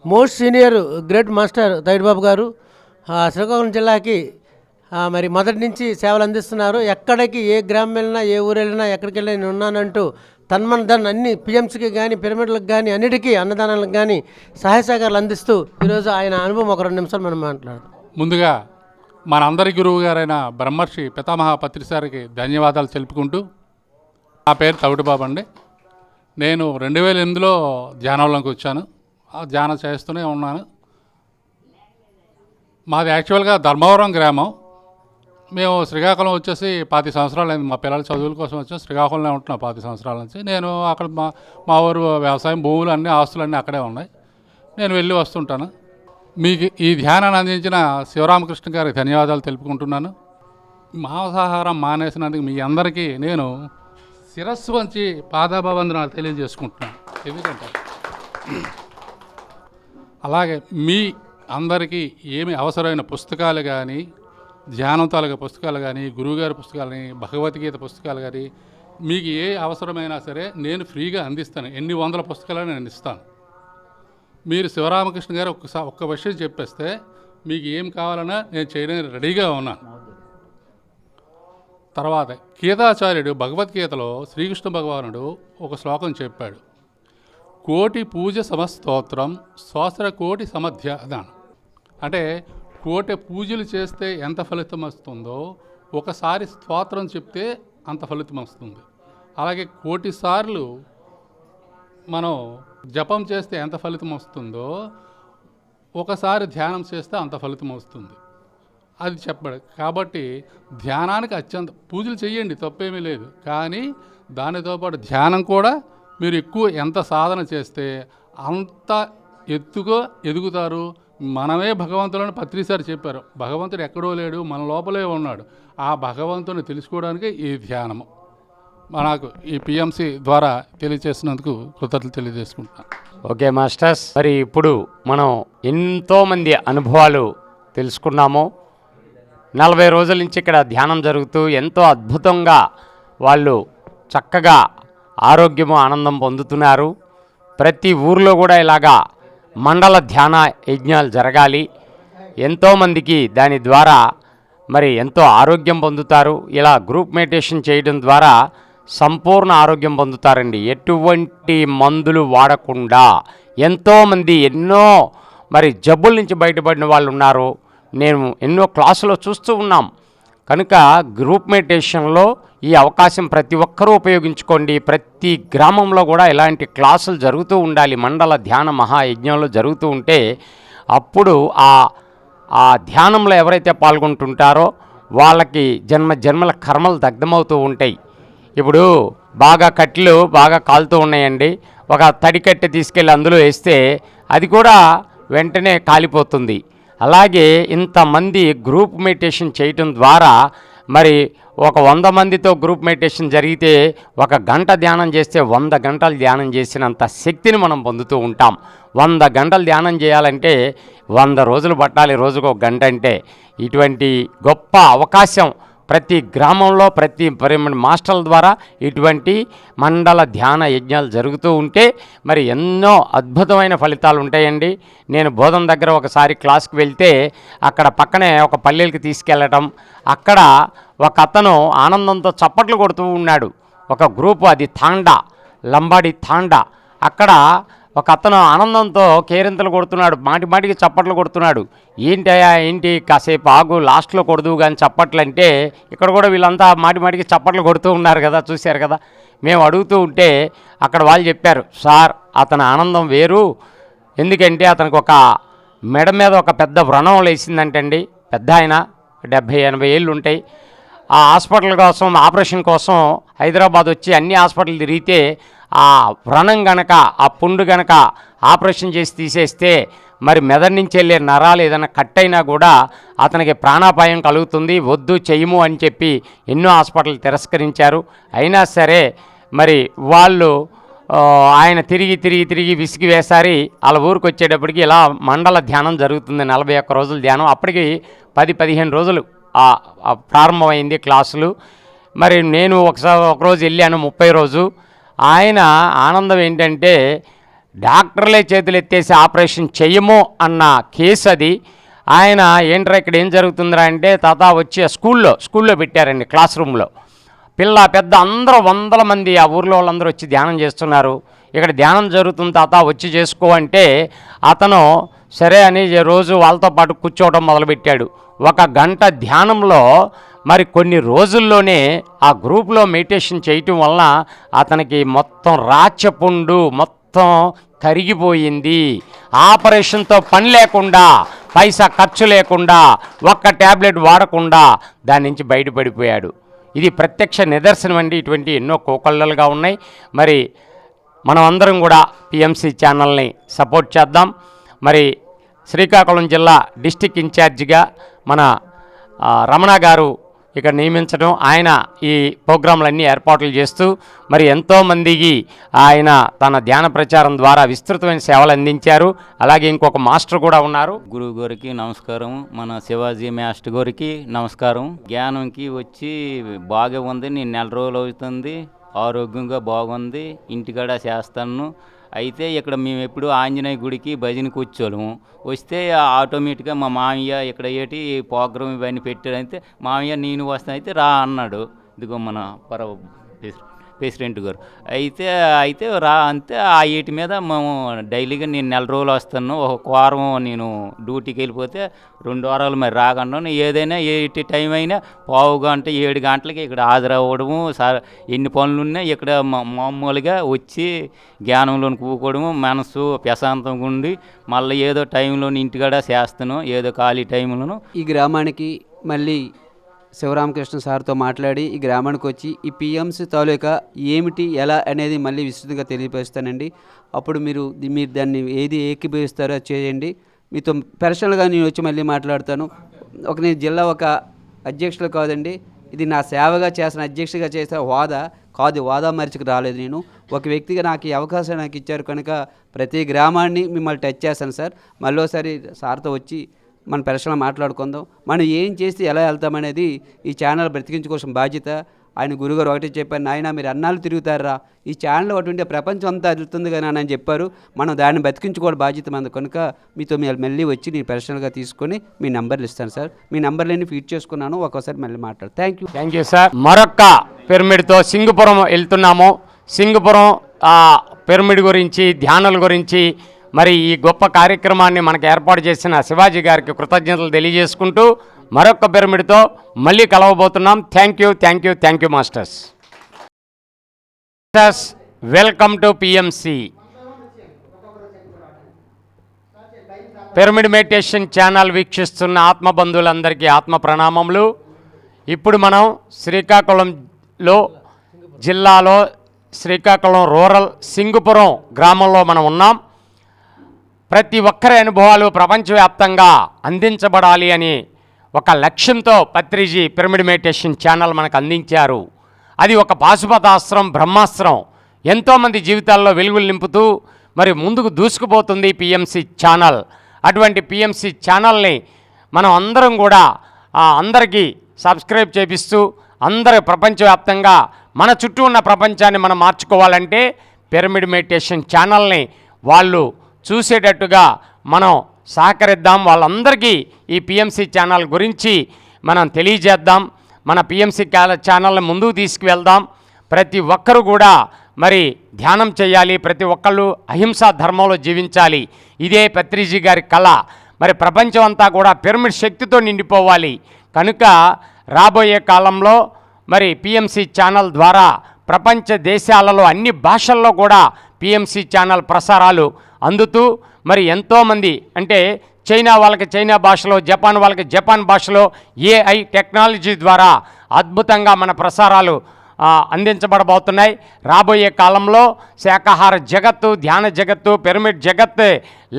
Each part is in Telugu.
మోస్ట్ సీనియర్ గ్రేట్ మాస్టర్ తైడిబాబు గారు శ్రీకాకుళం జిల్లాకి మరి మొదటి నుంచి సేవలు అందిస్తున్నారు. ఎక్కడికి ఏ గ్రామం వెళ్ళినా ఏ ఊరు వెళ్ళినా ఎక్కడికి వెళ్ళినా నేను ఉన్నానంటూ తన్మన్ అన్ని పిఎంసీకి కానీ పిరమిడ్లకు కానీ అన్నిటికీ అన్నదానాలకు కానీ సహాయ సహకారాలు అందిస్తూ ఈరోజు ఆయన అనుభవం ఒక 2 నిమిషాలు మనం మాట్లాడదాం. ముందుగా మనందరి గురువు గారైన బ్రహ్మర్షి పితామహ పత్రిసారికి ధన్యవాదాలు తెలుపుకుంటూ, నా పేరు తవిడిబాబు అండి. నేను 2008లో ధ్యానంలోకి వచ్చాను. ధ్యానం చేస్తూనే ఉన్నాను. మాది యాక్చువల్గా ధర్మవరం గ్రామం. మేము శ్రీకాకుళం వచ్చేసి 25 సంవత్సరాలు అయింది. మా పిల్లల చదువుల కోసం వచ్చి శ్రీకాకుళంలో ఉంటున్నాం 25 సంవత్సరాల నుంచి. నేను అక్కడ మా ఊరు వ్యవసాయం భూములు అన్నీ ఆస్తులన్నీ అక్కడే ఉన్నాయి. నేను వెళ్ళి వస్తుంటాను. మీకు ఈ ధ్యానాన్ని అందించిన శివరామకృష్ణ గారికి ధన్యవాదాలు తెలుపుకుంటున్నాను. మాంసాహారం మానేసినందుకు మీ అందరికీ నేను శిరస్సు వంచి పాదాభవందనాలు తెలియజేసుకుంటున్నాను. ఎందుకంటే అలాగే మీ అందరికీ ఏమి అవసరమైన పుస్తకాలు కానీ, ధ్యానం తాలూకా పుస్తకాలు కానీ, గురువుగారి పుస్తకాలు కానీ, భగవద్గీత పుస్తకాలు కానీ, మీకు ఏ అవసరమైనా సరే నేను ఫ్రీగా అందిస్తాను. ఎన్ని వందల పుస్తకాలను నేను ఇస్తాను. మీరు శివరామకృష్ణ గారు ఒక్క విషయం చెప్పేస్తే మీకు ఏం కావాలన్నా నేను చేయడానికి రెడీగా ఉన్నాను. తర్వాత గీతాచార్యుడు భగవద్గీతలో శ్రీకృష్ణ భగవానుడు ఒక శ్లోకం చెప్పాడు. కోటి పూజ సమస్తోత్రం సోసర కోటి సమధ్యానం. అంటే కోటి పూజలు చేస్తే ఎంత ఫలితం వస్తుందో ఒకసారి స్తోత్రం చెప్తే అంత ఫలితం వస్తుంది. అలాగే కోటి సార్లు మనం జపం చేస్తే ఎంత ఫలితం వస్తుందో ఒకసారి ధ్యానం చేస్తే అంత ఫలితం వస్తుంది. అది చెప్పాడు. కాబట్టి ధ్యానానికి అత్యంత పూజలు చేయండి, తప్పేమీ లేదు. కానీ దానితో పాటు ధ్యానం కూడా మీరు ఎక్కువ ఎంత సాధన చేస్తే అంత ఎత్తుగా ఎదుగుతారు. మనమే భగవంతులను పత్రిసారి చెప్పారు. భగవంతుడు ఎక్కడో లేడు, మన లోపలే ఉన్నాడు. ఆ భగవంతుని తెలుసుకోవడానికి ఈ ధ్యానము నాకు ఈ పిఎంసి ద్వారా తెలియజేసినందుకు కృతజ్ఞతలు తెలియజేసుకుంటున్నాను. ఓకే మాస్టర్స్, మరి ఇప్పుడు మనం ఎంతోమంది అనుభవాలు తెలుసుకున్నాము. 40 రోజుల నుంచి ఇక్కడ ధ్యానం జరుగుతూ ఎంతో అద్భుతంగా వాళ్ళు చక్కగా ఆరోగ్యము ఆనందం పొందుతున్నారు. ప్రతి ఊర్లో కూడా ఇలాగా మండల ధ్యాన యజ్ఞాలు జరగాలి. ఎంతోమందికి దాని ద్వారా మరి ఎంతో ఆరోగ్యం పొందుతారు. ఇలా గ్రూప్ మెడిటేషన్ చేయడం ద్వారా సంపూర్ణ ఆరోగ్యం పొందుతారండి. ఎటువంటి మందులు వాడకుండా ఎంతోమంది ఎన్నో మరి జబ్బుల నుంచి బయటపడిన వాళ్ళు ఉన్నారు. నేను ఎన్నో క్లాసులో చూస్తూ ఉన్నాం. కనుక గ్రూప్ మెడిటేషన్లో ఈ అవకాశం ప్రతి ఒక్కరూ ఉపయోగించుకోండి. ప్రతి గ్రామంలో కూడా ఇలాంటి క్లాసులు జరుగుతూ ఉండాలి. మండల ధ్యాన మహాయజ్ఞంలో జరుగుతూ ఉంటే అప్పుడు ఆ ధ్యానంలో ఎవరైతే పాల్గొంటుంటారో వాళ్ళకి జన్మల కర్మలు దగ్ధమవుతూ ఉంటాయి. ఇప్పుడు బాగా కట్టెలు బాగా కాలుతూ ఉన్నాయండి. ఒక తడి కట్టె తీసుకెళ్ళి అందులో వేస్తే అది కూడా వెంటనే కాలిపోతుంది. అలాగే ఇంతమంది గ్రూప్ మెడిటేషన్ చేయటం ద్వారా మరి ఒక 100 మందితో గ్రూప్ మెడిటేషన్ జరిగితే 1 గంట ధ్యానం చేస్తే 100 గంటలు ధ్యానం చేసినంత శక్తిని మనం పొందుతూ ఉంటాం. 100 గంటలు ధ్యానం చేయాలంటే 100 రోజులు పట్టాలి, రోజుకు 1 గంట. అంటే ఇటువంటి గొప్ప అవకాశం ప్రతి గ్రామంలో ప్రతి మాస్టర్ల ద్వారా ఇటువంటి మండల ధ్యాన యజ్ఞాలు జరుగుతూ ఉంటే మరి ఎన్నో అద్భుతమైన ఫలితాలు ఉంటాయండి. నేను బోధన దగ్గర ఒకసారి క్లాస్కి వెళ్తే అక్కడ పక్కనే ఒక పల్లెలకి తీసుకెళ్ళటం, అక్కడ ఒక అతను ఆనందంతో చప్పట్లు కొడుతూ ఉన్నాడు. ఒక గ్రూపు, అది తాండా, లంబాడి తాండా. అక్కడ ఒక అతను ఆనందంతో కేరింతలు కొడుతున్నాడు, మాటికి చప్పట్లు కొడుతున్నాడు. ఏంటి కాసేపు ఆగు, లాస్ట్లో కొడుదువు కానీ చప్పట్లు అంటే, ఇక్కడ కూడా వీళ్ళంతా మాటికి చప్పట్లు కొడుతూ ఉన్నారు కదా, చూశారు కదా. మేము అడుగుతూ ఉంటే అక్కడ వాళ్ళు చెప్పారు, సార్ అతని ఆనందం వేరు. ఎందుకంటే అతనికి ఒక మెడ మీద ఒక పెద్ద వ్రణం లేచిందంటండి. పెద్ద ఆయన 70-80 ఏళ్ళు ఉంటాయి. ఆ హాస్పిటల్ కోసం, ఆపరేషన్ కోసం హైదరాబాద్ వచ్చి అన్ని హాస్పిటల్ తిరిగితే ఆ వ్రణం గనక, ఆ పుండు గనక ఆపరేషన్ చేసి తీసేస్తే మరి మెదడు నుంచి వెళ్ళే నరాలు ఏదైనా కట్ అయినా కూడా అతనికి ప్రాణాపాయం కలుగుతుంది, వద్దు చెయ్యము అని చెప్పి ఎన్నో హాస్పిటల్ తిరస్కరించారు. అయినా సరే మరి వాళ్ళు ఆయన తిరిగి విసిగి వేసారి వాళ్ళ ఊరికి వచ్చేటప్పటికి ఇలా మండల ధ్యానం జరుగుతుంది. 41 రోజుల ధ్యానం. అప్పటికి 10-15 రోజులు ప్రారంభమైంది క్లాసులు. మరి నేను ఒకరోజు వెళ్ళాను, 30 రోజు. ఆయన ఆనందం ఏంటంటే డాక్టర్లే చేతులు ఎత్తేసి ఆపరేషన్ చెయ్యము అన్న కేసు అది. ఆయన ఏంట్రా ఇక్కడ ఏం జరుగుతుందిరా అంటే, తాత వచ్చి స్కూల్లో పెట్టారండి, క్లాస్ రూమ్లో. పిల్ల పెద్ద అందరూ 100 మంది ఆ ఊర్లో వాళ్ళందరూ వచ్చి ధ్యానం చేస్తున్నారు. ఇక్కడ ధ్యానం జరుగుతుంది తాత వచ్చి చేసుకో అంటే అతను సరే అని రోజు వాళ్ళతో పాటు కూర్చోవడం మొదలుపెట్టాడు. 1 గంట ధ్యానంలో మరి కొన్ని రోజుల్లోనే ఆ గ్రూప్లో మెడిటేషన్ చేయటం వలన అతనికి మొత్తం రాచపుండు మొత్తం కరిగిపోయింది. ఆపరేషన్తో పని లేకుండా, పైసా ఖర్చు లేకుండా, 1 ట్యాబ్లెట్ వాడకుండా దాని నుంచి బయటపడిపోయాడు. ఇది ప్రత్యక్ష నిదర్శనం అండి. ఇటువంటి ఎన్నో కోకొల్లలుగా ఉన్నాయి. మరి మనం అందరం కూడా పిఎంసి ఛానల్ని సపోర్ట్ చేద్దాం. మరి శ్రీకాకుళం జిల్లా డిస్టిక్ ఇన్ఛార్జిగా మన రమణ గారు ఇక్కడ నియమించడం, ఆయన ఈ ప్రోగ్రాంలన్నీ ఏర్పాట్లు చేస్తూ మరి ఎంతోమందికి ఆయన తన ధ్యాన ప్రచారం ద్వారా విస్తృతమైన సేవలు అందించారు. అలాగే ఇంకొక మాస్టర్ కూడా ఉన్నారు. గురువు గారికి నమస్కారం, మన శివాజీ మాస్టర్ గారికి నమస్కారం. జ్ఞానంకి వచ్చి బాగా ఉంది, నేను 4 రోజులు అవుతుంది, ఆరోగ్యంగా బాగుంది, ఇంటికాడ చేస్తాను. అయితే ఇక్కడ మేము ఎప్పుడు ఆంజనేయ గుడికి భజనకి వచ్చేవాళ్ళము. వస్తే ఆటోమేటిక్గా మా మామయ్య ఇక్కడ ప్రోగ్రామ్ ఇవన్నీ పెట్టారంటే మామయ్య నేను వస్తాను అయితే రా అన్నాడు. ఇదిగో మన ప్రెసిడెంట్ గారు అయితే రా అంతే. ఆ ఏటి మీద మేము డైలీగా నేను 4 రోజులు వస్తాను, 1 వారం నేను డ్యూటీకి వెళ్ళిపోతే 2 వారాలు మరి రాగలను. ఏదైనా ఏటి టైం అయినా 1/2 గంట 7 గంటలకి ఇక్కడ హాజరవ్వడము, ఎన్ని పనులు ఉన్నా ఇక్కడ మామూలుగా వచ్చి జ్ఞానంలోని కూకోవడము, మనసు ప్రశాంతంగా ఉండి మళ్ళీ ఏదో టైంలో ఇంటికాడ చేస్తాను, ఏదో ఖాళీ టైంలోను. ఈ గ్రామానికి మళ్ళీ శివరామకృష్ణ సార్తో మాట్లాడి ఈ గ్రామానికి వచ్చి ఈ పిఎంసి తాలూకా ఏమిటి ఎలా అనేది మళ్ళీ విస్తృతంగా తెలియపరుస్తానండి. అప్పుడు మీరు దాన్ని ఏది ఏకీభవిస్తారో చేయండి. మీతో పర్సనల్గా నేను వచ్చి మళ్ళీ మాట్లాడతాను. నేను జిల్లా ఒక అధ్యక్షులు కాదండి, ఇది నా సేవగా చేసిన అధ్యక్షుడిగా చేసిన హోదా కాదు, హోదా మరిచికి రాలేదు. నేను ఒక వ్యక్తిగా నాకు ఈ అవకాశం నాకు ఇచ్చారు కనుక ప్రతి గ్రామాన్ని మిమ్మల్ని టచ్ చేస్తాను సార్. మళ్ళీసారి సార్తో వచ్చి మన పర్సనల్ మాట్లాడుకుందాం. మనం ఏం చేస్తే ఎలా వెళ్తామనేది ఈ ఛానల్ బ్రతికించుకోవాల్సిన బాధ్యత. ఆయన గురుగారు ఒకటే చెప్పారు, నాయన మీరు అన్నాళ్ళు తిరుగుతారా, ఈ ఛానల్ ఒకటి ప్రపంచం అంతా వెళ్తుంది కానీ అని చెప్పారు. మనం దాన్ని బతికించుకోవడం బాధ్యత మంది కనుక మీతో మళ్ళీ వచ్చి నేను పర్సనల్గా తీసుకొని మీ నెంబర్లు ఇస్తాను సార్. మీ నెంబర్లన్నీ ఫీడ్ చేసుకున్నాను, ఒక్కోసారి మళ్ళీ మాట్లాడు. Thank you sir. మరొక పిరమిడ్తో సింగపురం వెళ్తున్నాము. సింగపురం పిరమిడ్ గురించి, ధ్యానాల గురించి, మరి ఈ గొప్ప కార్యక్రమాన్ని మనకు ఏర్పాటు చేసిన శివాజీ గారికి కృతజ్ఞతలు తెలియజేసుకుంటూ మరొక పిరమిడ్తో మళ్ళీ కలవబోతున్నాం. Thank you masters. Welcome to PMC pyramid meditation channel వీక్షిస్తున్న ఆత్మబంధువులందరికీ ఆత్మ ప్రణామములు. ఇప్పుడు మనం శ్రీకాకుళంలో జిల్లాలో శ్రీకాకుళం రూరల్ సింగుపురం గ్రామంలో మనం ఉన్నాం. ప్రతి ఒక్కరి అనుభవాలు ప్రపంచవ్యాప్తంగా అందించబడాలి అని ఒక లక్ష్యంతో పత్రిజీ పిరమిడ్ మెడిటేషన్ ఛానల్ మనకు అందించారు. అది ఒక పాశుపతాస్త్రం, బ్రహ్మాస్త్రం. ఎంతోమంది జీవితాల్లో వెలుగులు నింపుతూ మరి ముందుకు దూసుకుపోతుంది పిఎంసి ఛానల్. అటువంటి పిఎంసి ఛానల్ని మనం అందరం కూడా అందరికీ సబ్స్క్రైబ్ చేపిస్తూ అందరి ప్రపంచవ్యాప్తంగా మన చుట్టూ ఉన్న ప్రపంచాన్ని మనం మార్చుకోవాలంటే పిరమిడ్ మెడిటేషన్ ఛానల్ని వాళ్ళు చూసేటట్టుగా మనం సహకరిద్దాం. వాళ్ళందరికీ ఈ పిఎంసి ఛానల్ గురించి మనం తెలియజేద్దాం. మన పిఎంసి ఛానల్ని ముందుకు తీసుకువెళ్దాం. ప్రతి ఒక్కరూ కూడా మరి ధ్యానం చేయాలి, ప్రతి ఒక్కళ్ళు అహింసా ధర్మంలో జీవించాలి. ఇదే పత్రిజీ గారి కళ. మరి ప్రపంచం అంతా కూడా పిరమిడ్ శక్తితో నిండిపోవాలి. కనుక రాబోయే కాలంలో మరి పిఎంసి ఛానల్ ద్వారా ప్రపంచ దేశాలలో అన్ని భాషల్లో కూడా పిఎంసి ఛానల్ ప్రసారాలు అందుతూ మరి ఎంతోమంది అంటే చైనా వాళ్ళకి చైనా భాషలో, జపాన్ వాళ్ళకి జపాన్ భాషలో ఏఐ టెక్నాలజీ ద్వారా అద్భుతంగా మన ప్రసారాలు అందించబడబోతున్నాయి. రాబోయే కాలంలో శాకాహార జగత్తు, ధ్యాన జగత్తు, పిరమిడ్ జగత్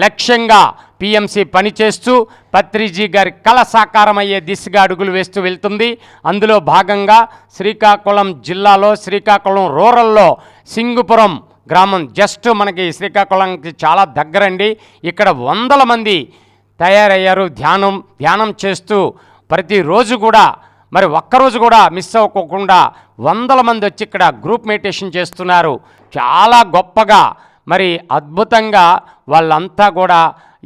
లక్ష్యంగా పిఎంసి పనిచేస్తూ పత్రిజీ గారి కళ సాకారమయ్యే దిశగా అడుగులు వేస్తూ వెళ్తుంది. అందులో భాగంగా శ్రీకాకుళం జిల్లాలో శ్రీకాకుళం రూరల్లో సింగుపురం గ్రామం జస్ట్ మనకి శ్రీకాకుళంకి చాలా దగ్గరండి. ఇక్కడ 100 మంది తయారయ్యారు ధ్యానం చేస్తూ. ప్రతిరోజు కూడా మరి ఒక్కరోజు కూడా మిస్ అవ్వకుండా 100 మంది వచ్చి ఇక్కడ గ్రూప్ మెడిటేషన్ చేస్తున్నారు. చాలా గొప్పగా మరి అద్భుతంగా వాళ్ళంతా కూడా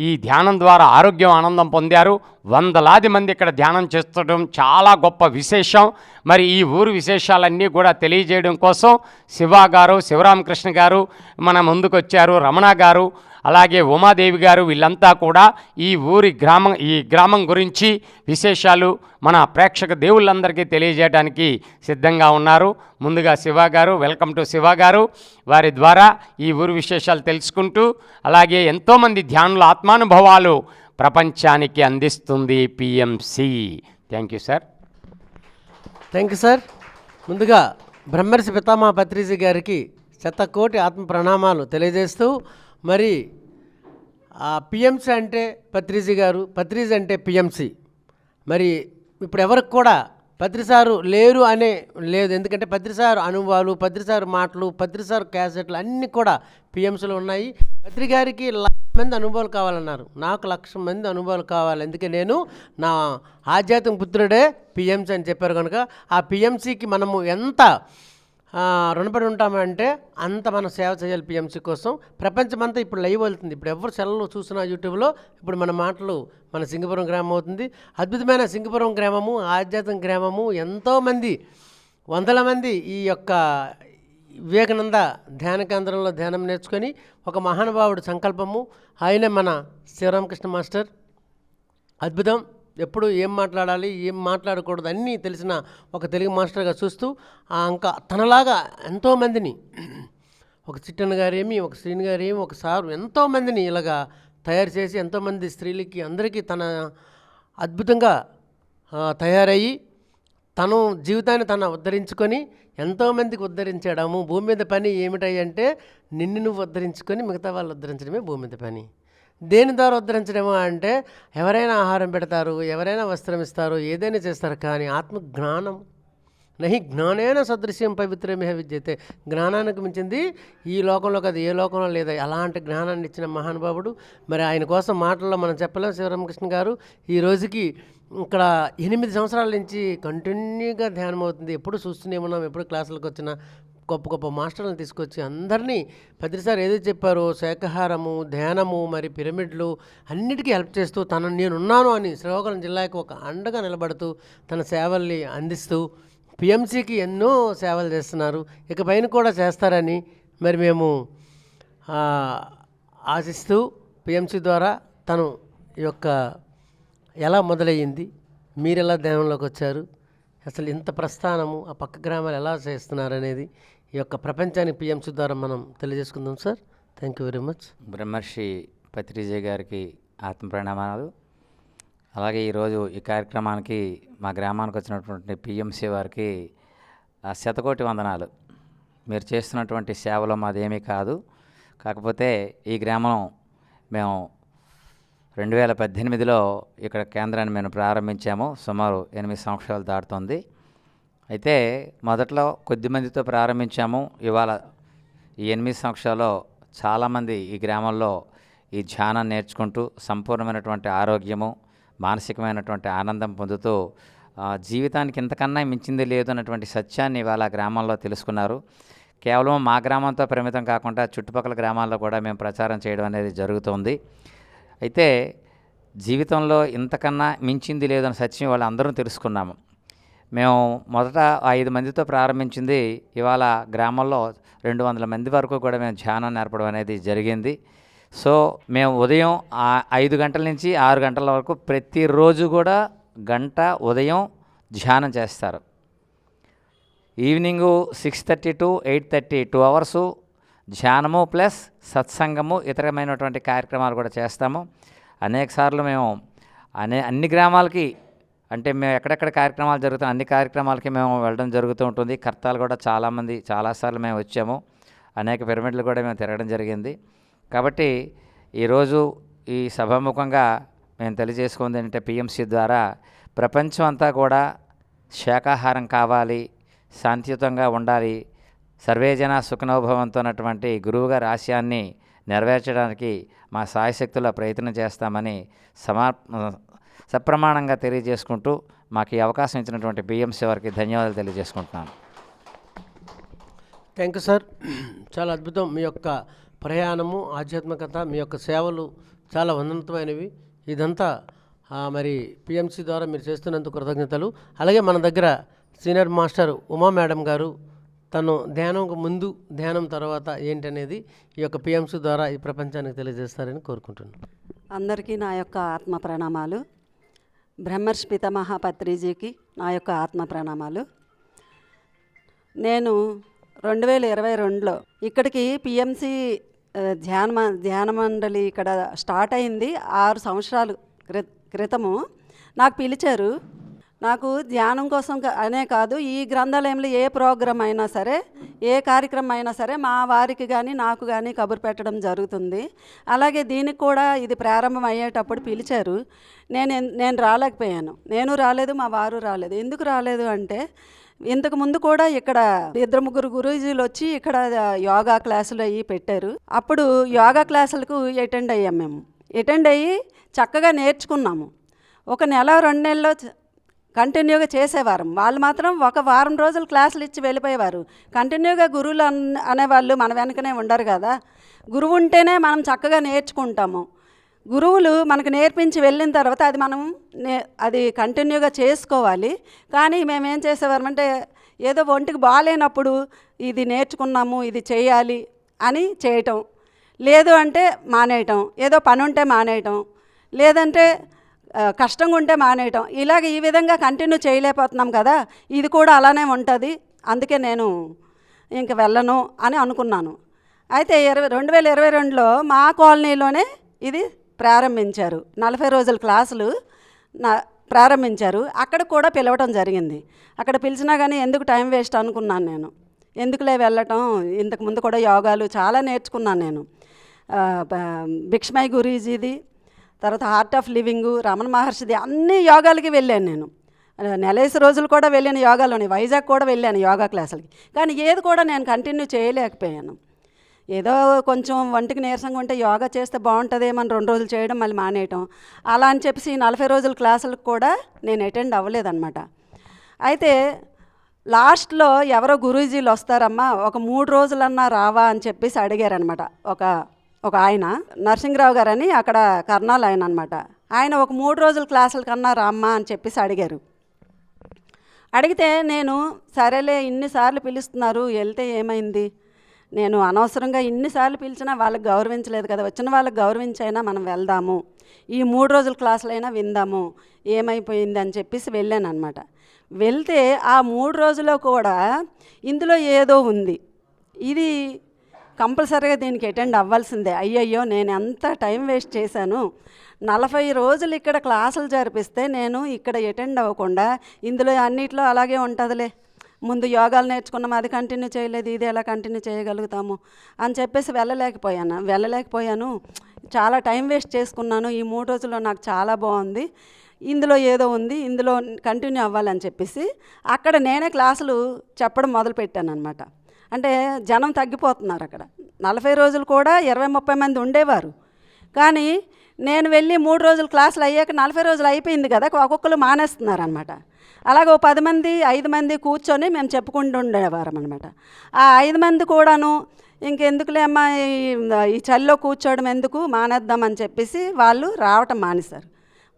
ఈ ధ్యానం ద్వారా ఆరోగ్యం ఆనందం పొందారు. వందలాది మంది ఇక్కడ ధ్యానం చేస్తుండడం చాలా గొప్ప విశేషం. మరి ఈ ఊరు విశేషాలన్నీ కూడా తెలియజేయడం కోసం శివ గారు, శివరామకృష్ణ గారు మన ముందుకు వచ్చారు, రమణ గారు, అలాగే ఉమాదేవి గారు, వీళ్ళంతా కూడా ఈ గ్రామం గురించి విశేషాలు మన ప్రేక్షక దేవుళ్ళందరికీ తెలియజేయడానికి సిద్ధంగా ఉన్నారు. ముందుగా శివ గారు, వెల్కమ్ టు శివ గారు. వారి ద్వారా ఈ ఊరు విశేషాలు తెలుసుకుంటూ అలాగే ఎంతోమంది ధ్యానుల ఆత్మానుభవాలు ప్రపంచానికి అందిస్తుంది PMC. Thank you sir. Thank you sir. ముందుగా బ్రహ్మర్షి పితామహ పత్రిజీ గారికి శతకోటి ఆత్మ ప్రణామాలు తెలియజేస్తూ, మరి పిఎంసి అంటే పత్రిజీ గారు, పత్రిజీ అంటే పిఎంసి. మరి ఇప్పుడు ఎవరికి కూడా పత్రిసారు లేరు అనే లేదు, ఎందుకంటే పత్రిసారు అనుభవాలు, పత్రిసారు మాటలు, పత్రిసారు క్యాసెట్లు అన్నీ కూడా పిఎంసీలో ఉన్నాయి. పత్రి గారికి 1,00,000 మంది అనుభవాలు కావాలన్నారు, నాకు 1,00,000 మంది అనుభవాలు కావాలి, అందుకే నేను నా ఆధ్యాత్మిక పుత్రుడే పిఎంసి అని చెప్పారు. కనుక ఆ పిఎంసికి మనము ఎంత రుణపడి ఉంటామంటే అంత మనం సేవ చేయాలి పిఎంసి కోసం. ప్రపంచమంతా ఇప్పుడు లైవ్ వెళ్తుంది, ఇప్పుడు ఎవరు సెల్లో చూసినా యూట్యూబ్లో ఇప్పుడు మన మాటలు మన సింగపురం గ్రామం అవుతుంది. అద్భుతమైన సింగపురం గ్రామము, ఆధ్యాత్మిక గ్రామము. ఎంతోమంది, వందల మంది ఈ యొక్క వివేకానంద ధ్యాన కేంద్రంలో ధ్యానం నేర్చుకొని ఒక మహానుభావుడు సంకల్పము, ఆయనే మన శివరామకృష్ణ మాస్టర్. అద్భుతం. ఎప్పుడు ఏం మాట్లాడాలి, ఏం మాట్లాడకూడదు అన్నీ తెలిసిన ఒక తెలుగు మాస్టర్గా చూస్తూ ఇంకా తనలాగా ఎంతోమందిని, ఒక చిట్టన్న గారేమి, ఒక శ్రీని గారేమి, ఒక సారు, ఎంతోమందిని ఇలాగా తయారు చేసి ఎంతోమంది స్త్రీలకి అందరికీ తన అద్భుతంగా తయారయ్యి తను జీవితాన్ని తను ఉద్ధరించుకొని ఎంతోమందికి ఉద్ధరించడము. భూమి మీద పని ఏమిటంటే నిన్ను నువ్వు ఉద్ధరించుకొని మిగతా వాళ్ళు ఉద్ధరించడమే భూమి మీద పని. దేని ద్వారా ఉద్ధరించడము అంటే ఎవరైనా ఆహారం పెడతారు, ఎవరైనా వస్త్రం ఇస్తారు, ఏదైనా చేస్తారు, కానీ ఆత్మ జ్ఞానం నహి జ్ఞానేన సదృశ్యం పవిత్రమే విద్యతే. జ్ఞానానికి మించింది ఈ లోకంలో కదా ఏ లోకంలో లేదా. అలాంటి జ్ఞానాన్ని ఇచ్చిన మహానుభావుడు. మరి ఆయన కోసం మాటల్లో మనం చెప్పలేం. శివరామకృష్ణ గారు ఈ రోజుకి ఇక్కడ 8 సంవత్సరాల నుంచి కంటిన్యూగా ధ్యానం అవుతుంది. ఎప్పుడు చూస్తూనే ఉన్నాం, ఎప్పుడు క్లాసులకు వచ్చినా గొప్ప గొప్ప మాస్టర్లను తీసుకొచ్చి అందరినీ పత్రిసారి ఏదైతే చెప్పారో శాకాహారము, ధ్యానము, మరి పిరమిడ్లు అన్నిటికీ హెల్ప్ చేస్తూ నేనున్నాను అని శ్రీకాకుళం జిల్లాకు ఒక అండగా నిలబడుతూ తన సేవల్ని అందిస్తూ పిఎంసికి ఎన్నో సేవలు చేస్తున్నారు. ఇక పైన కూడా చేస్తారని మరి మేము ఆశిస్తూ పిఎంసి ద్వారా తను యొక్క ఎలా మొదలయ్యింది, మీరు ఎలా ధ్యానంలోకి వచ్చారు, అసలు ఇంత ప్రస్థానము ఆ పక్క గ్రామాలు ఎలా చేస్తున్నారు అనేది ఈ యొక్క ప్రపంచానికి పిఎంసి ద్వారా మనం తెలియజేసుకుందాం sir. Thank you very much. Brahmarshi Patriji గారికి ఆత్మ ప్రణామాలు. అలాగే ఈరోజు ఈ కార్యక్రమానికి మా గ్రామానికి వచ్చినటువంటి పిఎంసి వారికి శతకోటి వందనాలు. మీరు చేస్తున్నటువంటి సేవలో మాదేమీ కాదు, కాకపోతే ఈ గ్రామం మేము 2018లో ఇక్కడ కేంద్రాన్ని మేము ప్రారంభించాము. సుమారు 8 సంవత్సరాలు దాటుతుంది. అయితే మొదట్లో కొద్ది మందితో ప్రారంభించాము. ఇవాళ ఈ 8 సంవత్సరాల్లో చాలామంది ఈ గ్రామంలో ఈ ధ్యానం నేర్చుకుంటూ సంపూర్ణమైనటువంటి ఆరోగ్యము, మానసికమైనటువంటి ఆనందం పొందుతూ జీవితానికి ఇంతకన్నా మించింది లేదు అన్నటువంటి సత్యాన్ని ఇవాళ గ్రామంలో తెలుసుకున్నారు. కేవలం మా గ్రామంతో పరిమితం కాకుండా చుట్టుపక్కల గ్రామాల్లో కూడా మేము ప్రచారం చేయడం అనేది జరుగుతుంది. అయితే జీవితంలో ఇంతకన్నా మించింది లేదన్న సత్యం వాళ్ళు అందరం తెలుసుకున్నాము. మేము మొదట 5 మందితో ప్రారంభించింది, ఇవాళ గ్రామంలో 200 మంది వరకు కూడా మేము ధ్యానం నేర్పడం అనేది జరిగింది. సో మేము ఉదయం 5 గంటల నుంచి 6 గంటల వరకు ప్రతిరోజు కూడా గంట ఉదయం ధ్యానం చేస్తారు. ఈవినింగు 6:30 to 8:30 2 అవర్సు ధ్యానము ప్లస్ సత్సంగము, ఇతరమైనటువంటి కార్యక్రమాలు కూడా చేస్తాము. అనేక సార్లు మేము అన్ని గ్రామాలకి, అంటే మేము ఎక్కడెక్కడ కార్యక్రమాలు జరుగుతాయి అన్ని కార్యక్రమాలకి మేము వెళ్ళడం జరుగుతూ ఉంటుంది. కర్తాలు కూడా చాలాసార్లు మేము వచ్చాము. అనేక పిరమిడ్లు కూడా మేము తిరగడం జరిగింది. కాబట్టి ఈరోజు ఈ సభాముఖంగా మేము తెలియజేసుకుంది ఏంటంటే పిఎంసి ద్వారా ప్రపంచం అంతా కూడా శాకాహారం కావాలి, శాంతియుతంగా ఉండాలి, సర్వేజన సుఖనోభవంతో ఉన్నటువంటి గురువుగారి ఆశయాన్ని నెరవేర్చడానికి మా సాయశక్తుల ప్రయత్నం చేస్తామని సప్రమాణంగా తెలియజేసుకుంటూ మాకు ఈ అవకాశం ఇచ్చినటువంటి పిఎంసి వారికి ధన్యవాదాలు తెలియజేసుకుంటున్నాను. Thank you sir. చాలా అద్భుతం. మీ యొక్క ప్రయాణము, ఆధ్యాత్మికత, మీ యొక్క సేవలు చాలా ఉన్నతమైనవి. ఇదంతా మరి పిఎంసి ద్వారా మీరు చేస్తున్నందుకు కృతజ్ఞతలు. అలాగే మన దగ్గర సీనియర్ మాస్టర్ ఉమా మేడం గారు తను ధ్యానం ముందు, ధ్యానం తర్వాత ఏంటనేది ఈ యొక్క పిఎంసి ద్వారా ఈ ప్రపంచానికి తెలియజేస్తారని కోరుకుంటున్నాను. అందరికీ నా యొక్క ఆత్మ ప్రణామాలు. బ్రహ్మర్షి పితామహ పత్రిజీకి నా యొక్క ఆత్మ ప్రణామాలు. నేను 2022లో ఇక్కడికి పిఎంసి ధ్యాన మండలి ఇక్కడ స్టార్ట్ అయింది 6 సంవత్సరాలు క్రితము. నాకు పిలిచారు. నాకు ధ్యానం కోసం అనే కాదు, ఈ గ్రంథాలయంలో ఏ ప్రోగ్రాం అయినా సరే, ఏ కార్యక్రమం అయినా సరే మా వారికి కానీ నాకు కానీ కబురు పెట్టడం జరుగుతుంది. అలాగే దీనికి కూడా ఇది ప్రారంభం అయ్యేటప్పుడు పిలిచారు. నేను రాలేకపోయాను. నేను రాలేదు, మా వారు రాలేదు. ఎందుకు రాలేదు అంటే, ఇంతకు ముందు కూడా ఇక్కడ 2-3 గురూజీలు వచ్చి ఇక్కడ యోగా క్లాసులు అవి పెట్టారు. అప్పుడు యోగా క్లాసులకు అటెండ్ అయ్యాం. మేము అటెండ్ అయ్యి చక్కగా నేర్చుకున్నాము. 1 నెల 2 నెలల్లో కంటిన్యూగా చేసేవారు. వాళ్ళు మాత్రం 1 వారం రోజులు క్లాసులు ఇచ్చి వెళ్ళిపోయేవారు. కంటిన్యూగా గురువులు అనేవాళ్ళు మన వెనకనే ఉండరు కదా. గురువు ఉంటేనే మనం చక్కగా నేర్చుకుంటాము. గురువులు మనకు నేర్పించి వెళ్ళిన తర్వాత అది మనం అది కంటిన్యూగా చేసుకోవాలి. కానీ మేమేం చేసేవారమంటే, ఏదో ఒంటికి బాగాలేనప్పుడు ఇది నేర్చుకున్నాము, ఇది చేయాలి అని చేయటం, లేదు అంటే మానేయటం, ఏదో పని ఉంటే మానేయటం, లేదంటే కష్టంగా ఉంటే మానేయటం. ఇలాగ ఈ విధంగా కంటిన్యూ చేయలేకపోతున్నాం కదా, ఇది కూడా అలానే ఉంటుంది, అందుకే నేను ఇంక వెళ్ళను అని అనుకున్నాను. అయితే 2022లో మా కాలనీలోనే ఇది ప్రారంభించారు. 40 రోజుల క్లాసులు ప్రారంభించారు. అక్కడ కూడా పిలవటం జరిగింది. అక్కడ పిలిచినా కానీ ఎందుకు టైం వేస్ట్ అనుకున్నాను నేను. ఎందుకులే వెళ్ళటం, ఇంతకుముందు కూడా యోగాలు చాలా నేర్చుకున్నాను నేను. భిక్షమై గురూజీది, తర్వాత హార్ట్ ఆఫ్ లివింగు, రమణ మహర్షిది, అన్ని యోగాలకి వెళ్ళాను నేను. 40 రోజులు కూడా వెళ్ళాను యోగాలోని. వైజాగ్ కూడా వెళ్ళాను యోగా క్లాసులకి. కానీ ఏది కూడా నేను కంటిన్యూ చేయలేకపోయాను. ఏదో కొంచెం ఒంటికి నీరసంగా ఉంటే యోగా చేస్తే బాగుంటుందేమని 2 రోజులు చేయడం, మళ్ళీ మానేయటం, అలా అని చెప్పేసి 40 రోజుల క్లాసులకు కూడా నేను అటెండ్ అవ్వలేదన్నమాట. అయితే లాస్ట్లో ఎవరో గురూజీలు వస్తారమ్మా, ఒక 3 రోజులన్నా రావా అని చెప్పేసి అడిగారనమాట. ఒక ఆయన నరసింహరావు గారని అక్కడ కర్నాల్ ఆయన అనమాట. ఆయన ఒక 3 రోజుల క్లాసుల కన్నా రామ్మా అని చెప్పేసి అడిగారు. అడిగితే నేను సరేలే, ఇన్నిసార్లు పిలుస్తున్నారు, వెళ్తే ఏమైంది, నేను అనవసరంగా ఇన్నిసార్లు పిలిచినా వాళ్ళకి గౌరవించలేదు కదా, వచ్చిన వాళ్ళకి గౌరవించైనా మనం వెళ్దాము, ఈ 3 రోజుల క్లాసులైనా విందాము, ఏమైపోయింది అని చెప్పేసి వెళ్ళాను అనమాట. వెళ్తే ఆ 3 రోజుల్లో కూడా ఇందులో ఏదో ఉంది, ఇది కంపల్సరీగా దీనికి అటెండ్ అవ్వాల్సిందే. అయ్యయ్యో, నేను ఎంత టైం వేస్ట్ చేశాను, 40 రోజులు ఇక్కడ క్లాసులు జరిపిస్తే నేను ఇక్కడ అటెండ్ అవ్వకుండా ఇందులో అన్నిట్లో అలాగే ఉంటుందిలే, ముందు యోగాలు నేర్చుకున్నాం, అది కంటిన్యూ చేయలేదు, ఇది ఎలా కంటిన్యూ చేయగలుగుతాము అని చెప్పేసి వెళ్ళలేకపోయాను. చాలా టైం వేస్ట్ చేసుకున్నాను. ఈ 3 రోజుల్లో నాకు చాలా బాగుంది, ఇందులో ఏదో ఉంది, ఇందులో కంటిన్యూ అవ్వాలని చెప్పేసి అక్కడ నేనే క్లాసులు చెప్పడం మొదలుపెట్టాను అనమాట. అంటే జనం తగ్గిపోతున్నారు అక్కడ. 40 రోజులు కూడా 20-30 మంది ఉండేవారు. కానీ నేను వెళ్ళి 3 రోజులు క్లాసులు అయ్యాక 40 రోజులు అయిపోయింది కదా, ఒక్కొక్కరు మానేస్తున్నారు అనమాట. అలాగే 10 మంది 5 మంది కూర్చొని మేము చెప్పుకుంటూ ఉండేవారం అనమాట. ఆ 5 మంది కూడాను ఇంకెందుకులే అమ్మా, ఈ చలిలో కూర్చోవడం ఎందుకు, మానేద్దామని చెప్పేసి వాళ్ళు రావటం మానేశారు.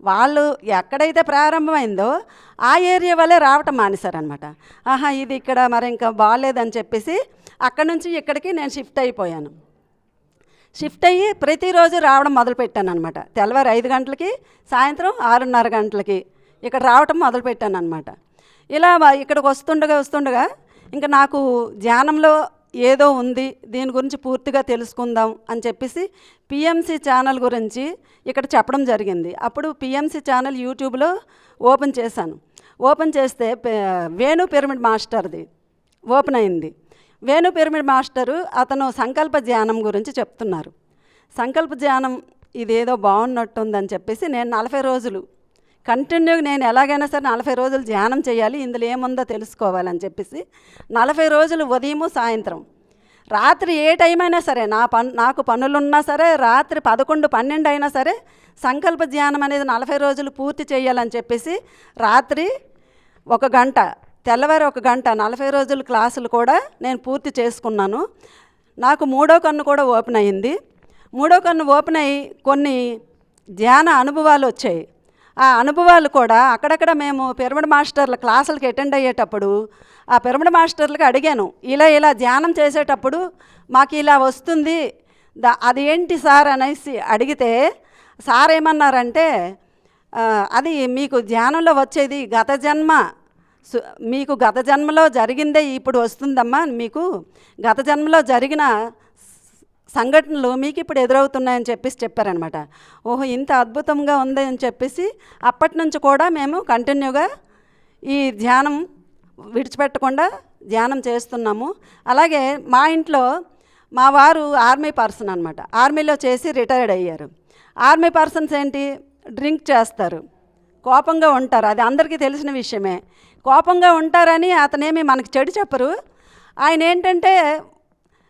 వాళ్ళు ఎక్కడైతే ప్రారంభమైందో ఆ ఏరియా వల్లే రావటం మానేశారనమాట. ఆహా, ఇది ఇక్కడ మరి ఇంకా బాగాలేదని చెప్పేసి అక్కడి నుంచి ఇక్కడికి నేను షిఫ్ట్ అయిపోయాను. షిఫ్ట్ అయ్యి ప్రతిరోజు రావడం మొదలుపెట్టాను అనమాట. తెల్లవారు 5 గంటలకి, సాయంత్రం 6:30 గంటలకి ఇక్కడ రావటం మొదలుపెట్టాను అనమాట. ఇలా ఇక్కడికి వస్తుండగా ఇంకా నాకు ధ్యానంలో ఏదో ఉంది, దీని గురించి పూర్తిగా తెలుసుకుందాం అని చెప్పేసి పిఎంసి ఛానల్ గురించి ఇక్కడ చెప్పడం జరిగింది. అప్పుడు పిఎంసి ఛానల్ యూట్యూబ్లో ఓపెన్ చేశాను. ఓపెన్ చేస్తే వేణు పిరమిడ్ మాస్టర్ది ఓపెన్ అయింది. వేణు పిరమిడ్ మాస్టరు అతను సంకల్ప ధ్యానం గురించి చెప్తున్నారు. సంకల్ప ధ్యానం ఇదేదో బాగున్నట్టుందని చెప్పేసి నేను 40 రోజులు కంటిన్యూగా నేను ఎలాగైనా సరే 40 రోజులు ధ్యానం చేయాలి, ఇందులో ఏముందో తెలుసుకోవాలని చెప్పేసి 40 రోజులు ఉదయము సాయంత్రం రాత్రి ఏ టైం అయినా సరే, నాకు పనులున్నా సరే, రాత్రి 11-12 అయినా సరే సంకల్ప ధ్యానం అనేది 40 రోజులు పూర్తి చేయాలని చెప్పేసి రాత్రి 1 గంట, తెల్లవారు 1 గంట 40 రోజుల క్లాసులు కూడా నేను పూర్తి చేసుకున్నాను. నాకు మూడో కన్ను కూడా ఓపెన్ అయింది. మూడో కన్ను ఓపెన్ అయ్యి కొన్ని ధ్యాన అనుభవాలు వచ్చాయి. ఆ అనుభవాలు కూడా అక్కడక్కడ మేము పిరమిడ్ మాస్టర్ల క్లాసులకి అటెండ్ అయ్యేటప్పుడు ఆ పిరమిడ్ మాస్టర్లకి అడిగాను, ఇలా ధ్యానం చేసేటప్పుడు మాకు ఇలా వస్తుంది, అదేంటి సార్ అనేసి అడిగితే సార్ ఏమన్నారంటే, అది మీకు ధ్యానంలో వచ్చేది గత జన్మ, మీకు గత జన్మలో జరిగిందే ఇప్పుడు వస్తుందమ్మా, మీకు గత జన్మలో జరిగిన సంఘటనలు మీకు ఇప్పుడు ఎదురవుతున్నాయని చెప్పారనమాట. ఓహో, ఇంత అద్భుతంగా ఉంది అని చెప్పేసి అప్పటి నుంచి కూడా మేము కంటిన్యూగా ఈ ధ్యానం విడిచిపెట్టకుండా ధ్యానం చేస్తున్నాము. అలాగే మా ఇంట్లో మా వారు ఆర్మీ పర్సన్ అనమాట. ఆర్మీలో చేసి రిటైర్డ్ అయ్యారు. ఆర్మీ పర్సన్స్ ఏంటి, డ్రింక్ చేస్తారు, కోపంగా ఉంటారు. అది అందరికీ తెలిసిన విషయమే. కోపంగా ఉంటారని అతనేమి మనకి చెడు చెప్పరు. ఆయన ఏంటంటే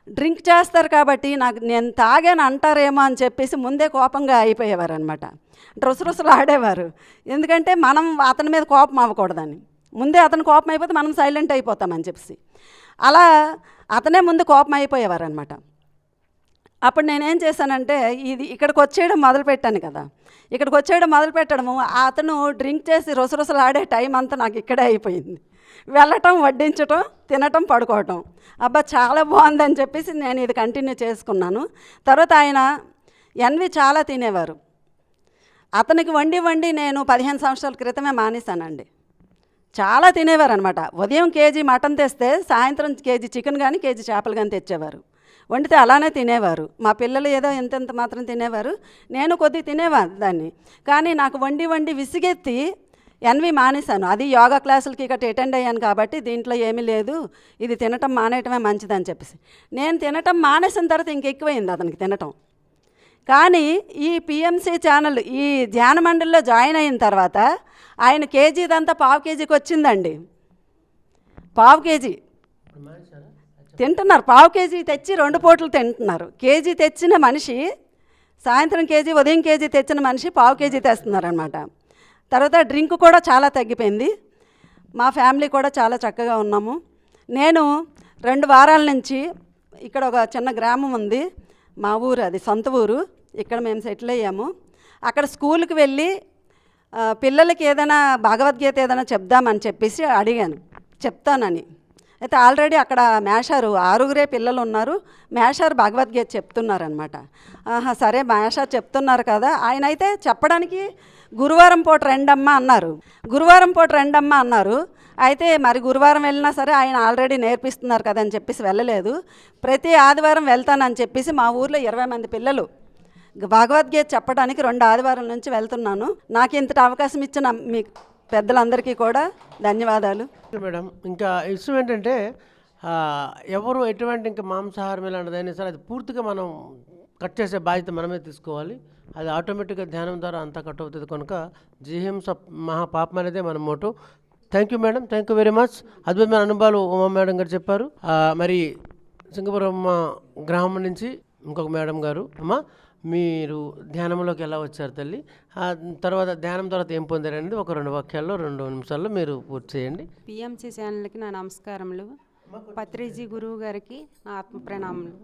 డ్రింక్ చేస్తారు కాబట్టి నేను తాగాను అంటారేమో అని చెప్పేసి ముందే కోపంగా అయిపోయేవారు అనమాట. రుసరుసలు ఆడేవారు. ఎందుకంటే మనం అతని మీద కోపం అవ్వకూడదని, ముందే అతను కోపం అయిపోతే మనం సైలెంట్ అయిపోతామని చెప్పేసి అలా అతనే ముందు కోపం అయిపోయేవారు అనమాట. అప్పుడు నేనేం చేశానంటే, ఇక్కడికి వచ్చేయడం మొదలుపెట్టాను కదా, ఇక్కడికి వచ్చేయడం మొదలుపెట్టడము అతను డ్రింక్ చేసి రుసరుసలు ఆడే టైం అంతా నాకు ఇక్కడే అయిపోయింది. వెళ్ళటం, వడ్డించటం, తినటం, పడుకోవటం. అబ్బా చాలా బాగుందని చెప్పేసి నేను ఇది కంటిన్యూ చేసుకున్నాను. తర్వాత ఆయన ఎన్వి చాలా తినేవారు. అతనికి వండి నేను 15 సంవత్సరాల క్రితమే మానేశానండి. చాలా తినేవారు అనమాట. ఉదయం కేజీ మటన్ తెస్తే సాయంత్రం కేజీ చికెన్ కానీ కేజీ చేపలు కానీ తెచ్చేవారు. వండితే అలానే తినేవారు. మా పిల్లలు ఏదో ఎంతెంత మాత్రం తినేవారు, నేను కొద్దిగా తినేవారు దాన్ని. కానీ నాకు వండి విసిగెత్తి ఎన్వి మానేశాను. అది యోగా క్లాసులకి ఇక్కడ అటెండ్ అయ్యాను కాబట్టి దీంట్లో ఏమీ లేదు, ఇది తినటం మానేయటమే మంచిదని చెప్పేసి నేను తినటం మానేసిన తర్వాత ఇంకెక్కువైంది అతనికి తినటం. కానీ ఈ పిఎంసి ఛానల్ ఈ ధ్యాన మండలిలో జాయిన్ అయిన తర్వాత ఆయన కేజీదంతా పావు కేజీకి వచ్చిందండి. పావు కేజీ తింటున్నారు. పావు కేజీ తెచ్చి 2 పూటలు తింటున్నారు. కేజీ తెచ్చిన మనిషి సాయంత్రం కేజీ, ఉదయం కేజీ తెచ్చిన మనిషి పావు కేజీ తెస్తున్నారనమాట. తర్వాత డ్రింక్ కూడా చాలా తగ్గిపోయింది. మా ఫ్యామిలీ కూడా చాలా చక్కగా ఉన్నాము. నేను 2 వారాల నుంచి ఇక్కడ ఒక చిన్న గ్రామం ఉంది, మా ఊరు, అది సొంత ఊరు. ఇక్కడ మేము సెటిల్ అయ్యాము. అక్కడ స్కూల్కి వెళ్ళి పిల్లలకి ఏదైనా భగవద్గీత ఏదైనా చెప్దామని చెప్పేసి అడిగాను, చెప్తానని. అయితే ఆల్రెడీ అక్కడ మేషారు 6 పిల్లలు ఉన్నారు. మేషారు భగవద్గీత చెప్తున్నారనమాట. సరే మేషారు చెప్తున్నారు కదా, ఆయన అయితే చెప్పడానికి గురువారం పూట రెండమ్మ అన్నారు. గురువారం పూట రెండమ్మ అన్నారు. అయితే మరి గురువారం వెళ్ళినా సరే ఆయన ఆల్రెడీ నేర్పిస్తున్నారు కదా అని చెప్పేసి వెళ్ళలేదు. ప్రతి ఆదివారం వెళ్తానని చెప్పేసి మా ఊర్లో 20 మంది పిల్లలు భగవద్గీత చెప్పడానికి 2 ఆదివారం నుంచి వెళ్తున్నాను. నాకు ఇంతటి అవకాశం ఇచ్చిన మీ పెద్దలందరికీ కూడా ధన్యవాదాలు మేడం. ఇంకా విషయం ఏంటంటే ఎవరు ఎటువంటి ఇంకా మాంసాహారం ఇలాంటిదైనా సరే అది పూర్తిగా మనం కట్ చేసే బాధ్యత మనమే తీసుకోవాలి. అది ఆటోమేటిక్గా ధ్యానం ద్వారా అంతా కట్ అవుతుంది. కనుక జీహింస మహాపాపం అనేదే మన motto. Thank you madam, thank you very much. అద్భుతమైన అనుభవాలు ఉమా మేడం గారు చెప్పారు. మరి సింగపురం గ్రామం నుంచి ఇంకొక మేడం గారు, అమ్మా మీరు ధ్యానంలోకి ఎలా వచ్చారు తల్లి, తర్వాత ధ్యానం తర్వాత ఏం పొందారనేది ఒక 2 వాక్యాల్లో 2 నిమిషాల్లో మీరు పూర్తి చేయండి. పిఎంసి ఛానల్కి నా నమస్కారములు. పత్రిజీ గురువు గారికి నా ఆత్మ ప్రణామములు.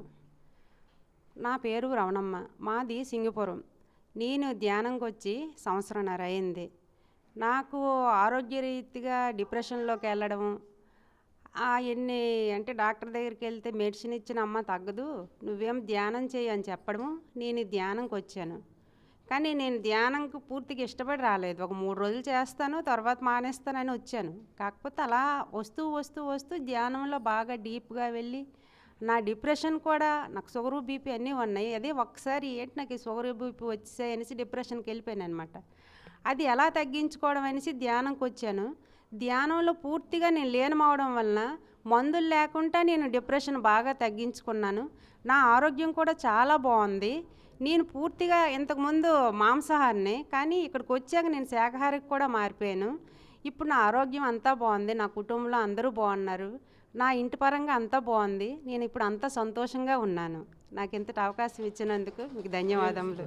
నా పేరు రవణమ్మ, మాది సింగపురం. నేను ధ్యానంకి వచ్చి 1.5 సంవత్సరం అయింది. నాకు ఆరోగ్యరీతిగా డిప్రెషన్లోకి వెళ్ళడం, ఎన్ని అంటే డాక్టర్ దగ్గరికి వెళ్తే మెడిసిన్ ఇచ్చిన అమ్మ తగ్గదు, నువ్వేం ధ్యానం చేయి అని చెప్పడము. నేను ధ్యానంకి వచ్చాను. కానీ నేను ధ్యానంకి పూర్తిగా ఇష్టపడి రాలేదు. ఒక 3 రోజులు చేస్తాను, తర్వాత మానేస్తానని వచ్చాను. కాకపోతే అలా వస్తూ ధ్యానంలో బాగా డీప్గా వెళ్ళి నా డిప్రెషన్ కూడా, నాకు షుగరు బీపీ అన్నీ ఉన్నాయి. అదే ఒకసారి ఏంటి నాకు షుగరు బీపీ వచ్చాయి అనేసి డిప్రెషన్కి వెళ్ళిపోయాను అనమాట. అది ఎలా తగ్గించుకోవడం అనేసి ధ్యానంకి వచ్చాను. ధ్యానంలో పూర్తిగా నేను లీనమవడం వలన మందులు లేకుండా నేను డిప్రెషన్ బాగా తగ్గించుకున్నాను. నా ఆరోగ్యం కూడా చాలా బాగుంది. నేను పూర్తిగా ఇంతకుముందు మాంసాహారిని, కానీ ఇక్కడికి వచ్చాక నేను శాకాహారికి కూడా మారిపోయాను. ఇప్పుడు నా ఆరోగ్యం అంతా బాగుంది, నా కుటుంబంలో అందరూ బాగున్నారు, నా ఇంటి పరంగా అంతా బాగుంది. నేను ఇప్పుడు అంతా సంతోషంగా ఉన్నాను. నాకు ఇంతటి అవకాశం ఇచ్చినందుకు మీకు ధన్యవాదములు.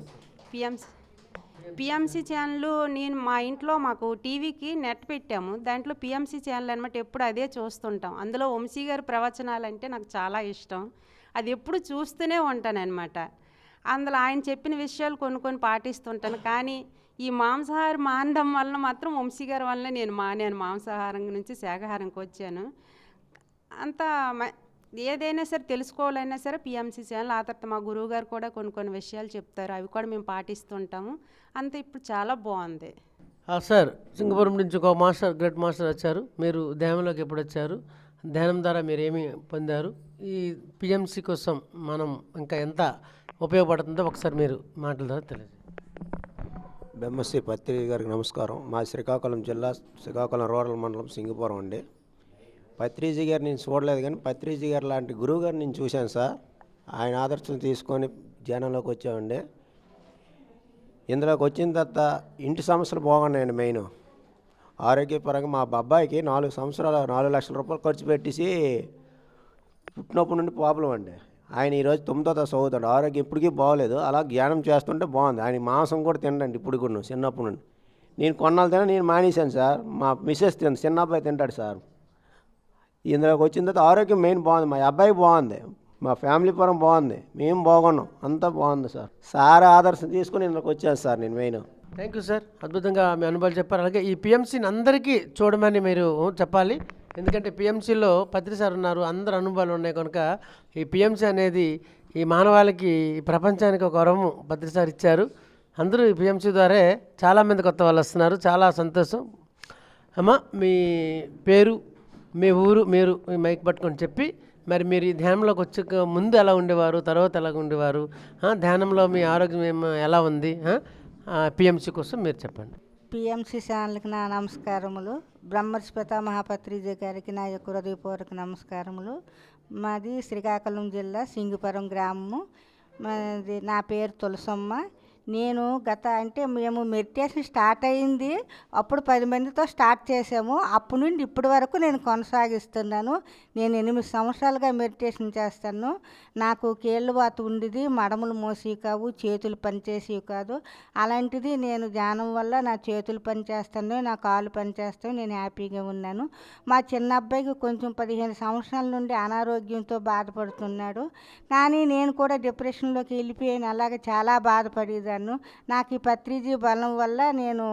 పిఎంసి ఛానల్ నేను మా ఇంట్లో మాకు టీవీకి నెట్ పెట్టాము, దాంట్లో పిఎంసి ఛానల్ అనమాట. ఎప్పుడు అదే చూస్తుంటాం. అందులో వంశీ గారి ప్రవచనాలు అంటే నాకు చాలా ఇష్టం. అది ఎప్పుడు చూస్తూనే ఉంటానన్నమాట. అందులో ఆయన చెప్పిన విషయాలు కొన్ని పాటిస్తుంటాను. కానీ ఈ మాంసాహారం మానడం వలన మాత్రం వంశీ గారి వల్ల నేను మానాను. మాంసాహారం నుంచి శాకాహారంకి వచ్చాను. అంత ఏదైనా సరే తెలుసుకోవాలైనా సరే పిఎంసి ఛానల్, ఆ తర్వాత మా గురువు గారు కూడా కొన్ని విషయాలు చెప్తారు. అవి కూడా మేము పాటిస్తుంటాము. అంత ఇప్పుడు చాలా బాగుంది. సార్, సింగపురం నుంచి ఒక మాస్టర్, గ్రేట్ మాస్టర్ వచ్చారు. మీరు ధ్యానంలోకి ఎప్పుడు వచ్చారు? ధ్యానం ద్వారా మీరు ఏమి పొందారు? ఈ పిఎంసి కోసం మనం ఇంకా ఎంత ఉపయోగపడుతుందో ఒకసారి మీరు మాటల ద్వారా తెలియదు. బెమ్మశ్రీ పత్రి గారికి నమస్కారం. మా శ్రీకాకుళం జిల్లా, శ్రీకాకుళం రూరల్ మండలం సింగపురం అండి. పత్రిజీ గారు నేను చూడలేదు, కానీ పత్రిజీ గారు లాంటి గురువు గారు నేను చూశాను సార్. ఆయన ఆదర్శం తీసుకొని ధ్యానంలోకి వచ్చామండి. ఇందులోకి వచ్చిన తర్వాత ఇంటి సమస్యలు బాగున్నాయండి. మెయిన్ ఆరోగ్యపరంగా మా అబ్బాయికి 4 సంవత్సరాలు 4 లక్షల రూపాయలు ఖర్చు పెట్టేసి పుట్టినప్పటి నుండి ప్రాబ్లం అండి. ఆయన ఈరోజు 9వ తరగతి చదువుతాడు. ఆరోగ్యం ఇప్పటికీ బాగోలేదు. అలా ధ్యానం చేస్తుంటే బాగుంది. ఆయన మాంసం కూడా తినండి ఇప్పుడు కూడా, చిన్నప్పటి నుండి. నేను కొన్నాళ్ళు తిన నేను మానేశాను సార్. మా మిస్సెస్ తింది, చిన్న అబ్బాయి తింటాడు సార్. ఇందులోకి వచ్చిన తర్వాత ఆరోగ్యం మెయిన్ బాగుంది. మా అబ్బాయి బాగుంది, మా ఫ్యామిలీ పరం బాగుంది, మేము బాగున్నాం, అంతా బాగుంది సార్. సార్ ఆదర్శం తీసుకుని ఇందులోకి వచ్చాను సార్ నేను మెయిన్. థ్యాంక్ యూ సార్, అద్భుతంగా మీ అనుభవాలు చెప్పారు. అలాగే ఈ పిఎంసీని అందరికీ చూడమని మీరు చెప్పాలి. ఎందుకంటే పిఎంసీలో పత్రి సార్ ఉన్నారు, అందరు అనుభవాలు ఉన్నాయి కనుక ఈ పిఎంసీ అనేది ఈ మానవాళికి, ఈ ప్రపంచానికి ఒక వరము పత్రి సార్ ఇచ్చారు. అందరూ ఈ పిఎంసీ ద్వారా చాలామంది కొత్త వాళ్ళు వస్తున్నారు. చాలా సంతోషం. అమ్మ, మీ పేరు, మీ ఊరు, మీరు ఈ మైక్ పట్టుకొని చెప్పి, మరి మీరు ఈ ధ్యానంలోకి వచ్చే ముందు ఎలా ఉండేవారు, తర్వాత ఎలా ఉండేవారు, ధ్యానంలో మీ ఆరోగ్యం ఎలా ఉంది, పిఎంసీ కోసం మీరు చెప్పండి. పిఎంసి ఛానల్కి నా నమస్కారములు. బ్రహ్మర్షి పితామహ పత్రిజీ గారికి నా యొక్క హృదయపూర్వక నమస్కారములు. మాది శ్రీకాకుళం జిల్లా సింగుపురం గ్రామము. మాది, నా పేరు తులసమ్మ. నేను మేము మెడిటేషన్ స్టార్ట్ అయ్యింది అప్పుడు 10 మందితో స్టార్ట్ చేసాము. అప్పటి నుండి ఇప్పటి వరకు నేను కొనసాగిస్తున్నాను. నేను 8 సంవత్సరాలుగా మెడిటేషన్ చేస్తాను. నాకు కీళ్ళ వాత ఉండేది, మడములు మోసి కావు, చేతులు పనిచేసేవి కాదు. అలాంటిది నేను ధ్యానం వల్ల నా చేతులు పనిచేస్తాను, నా కాళ్ళు పనిచేస్తాను, నేను హ్యాపీగా ఉన్నాను. మా చిన్న అబ్బాయికి కొంచెం 15 సంవత్సరాల నుండి అనారోగ్యంతో బాధపడుతున్నాడు. కానీ నేను కూడా డిప్రెషన్లోకి వెళ్ళిపోయాను. అలాగే చాలా బాధపడేదాన్ని. నాకు ఈ పత్రిజీ బలం వల్ల నేను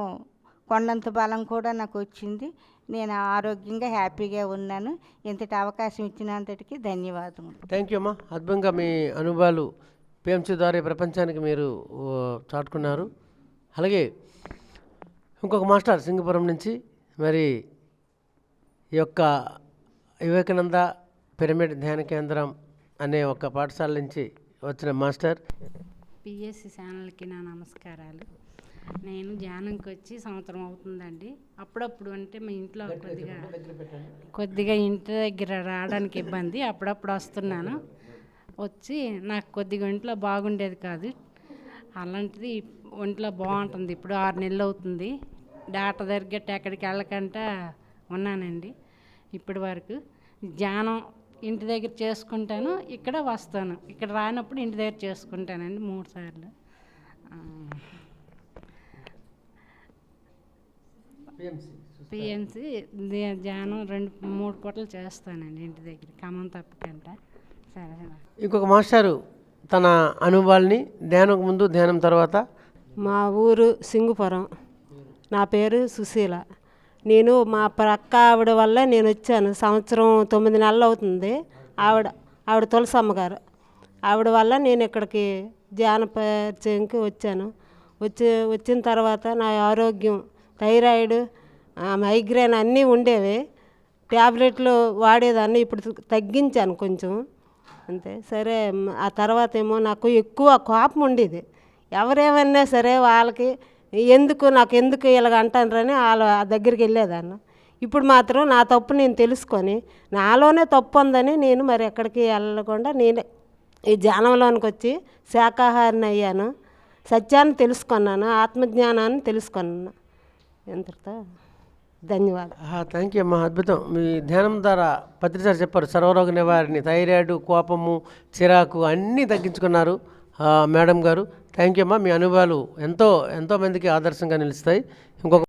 కొండంత బలం కూడా నాకు వచ్చింది. నేను ఆరోగ్యంగా హ్యాపీగా ఉన్నాను. ఇంతటి అవకాశం ఇచ్చినంతటికి ధన్యవాదములు. థ్యాంక్ యూ అమ్మా, అద్భుతంగా మీ అనుభవాలు పిఎంసీ ద్వారా ప్రపంచానికి మీరు చాటుకున్నారు. అలాగే ఇంకొక మాస్టర్ సింగపురం నుంచి, మరి ఈ యొక్క వివేకానంద పిరమిడ్ ధ్యాన కేంద్రం అనే ఒక పాఠశాల నుంచి వచ్చిన మాస్టర్. పిఎస్సి ఛానల్కి నా నమస్కారాలు. నేను ధ్యానంకి వచ్చి సంవత్సరం అవుతుందండి. అప్పుడప్పుడు అంటే మా ఇంట్లో కొద్దిగా ఇంటి దగ్గర రావడానికి ఇబ్బంది, అప్పుడప్పుడు వస్తున్నాను. వచ్చి నాకు కొద్దిగా ఒంట్లో బాగుండేది కాదు. అలాంటిది ఒంట్లో బాగుంటుంది. ఇప్పుడు 6 నెలలు అవుతుంది. డాక్టర్ దగ్గర ఎక్కడికి వెళ్ళకుండా ఉన్నానండి ఇప్పటి వరకు. ధ్యానం ఇంటి దగ్గర చేసుకుంటాను, ఇక్కడ వస్తాను. ఇక్కడ రానప్పుడు ఇంటి దగ్గర చేసుకుంటానండి 3 సార్లు. పిఎంసి ధ్యానం 2-3 పూటలు చేస్తానండి ఇంటి దగ్గర, క్రమం తప్పకుండా. సరే. ఇంకొక మాస్టారు తన అనుభవాల్ని ధ్యానం ముందు, ధ్యానం తర్వాత. మా ఊరు సింగుపురం. నా పేరు సుశీల. నేను మా ప్రక్క ఆవిడ వల్ల నేను వచ్చాను. సంవత్సరం 9 నెలలు అవుతుంది. ఆవిడ తులసమ్మ గారు, ఆవిడ వల్ల నేను ఇక్కడికి ధ్యాన పరిచయంకి వచ్చాను. వచ్చిన తర్వాత నా ఆరోగ్యం, థైరాయిడ్, మైగ్రేన్ అన్నీ ఉండేవి. ట్యాబ్లెట్లు వాడేదాన్ని, ఇప్పుడు తగ్గించాను కొంచెం అంతే. సరే, ఆ తర్వాత ఏమో నాకు ఎక్కువ కోపం ఉండేది. ఎవరేమన్నా సరే వాళ్ళకి నాకు ఎందుకు ఇలాగ అంటారని వాళ్ళ దగ్గరికి వెళ్ళేదాన్ని. ఇప్పుడు మాత్రం నా తప్పు నేను తెలుసుకొని, నాలోనే తప్పు ఉందని నేను మరి ఎక్కడికి వెళ్ళకుండా నేనే ఈ ధ్యానంలోనికి వచ్చి శాకాహారిని అయ్యాను. సత్యాన్ని తెలుసుకున్నాను, ఆత్మజ్ఞానాన్ని తెలుసుకున్నాను. ఎంతటితో ధన్యవాదాలు. థ్యాంక్ యూ అమ్మా, అద్భుతం. మీ ధ్యానం ద్వారా పత్రిసారి చెప్పారు, సర్వరోగ నివారణి, థైరాయిడ్, కోపము, చిరాకు అన్నీ తగ్గించుకున్నారు మేడం గారు. థ్యాంక్ యూ అమ్మా, మీ అనుభవాలు ఎంతో మందికి ఆదర్శంగా నిలుస్తాయి. ఇంకొక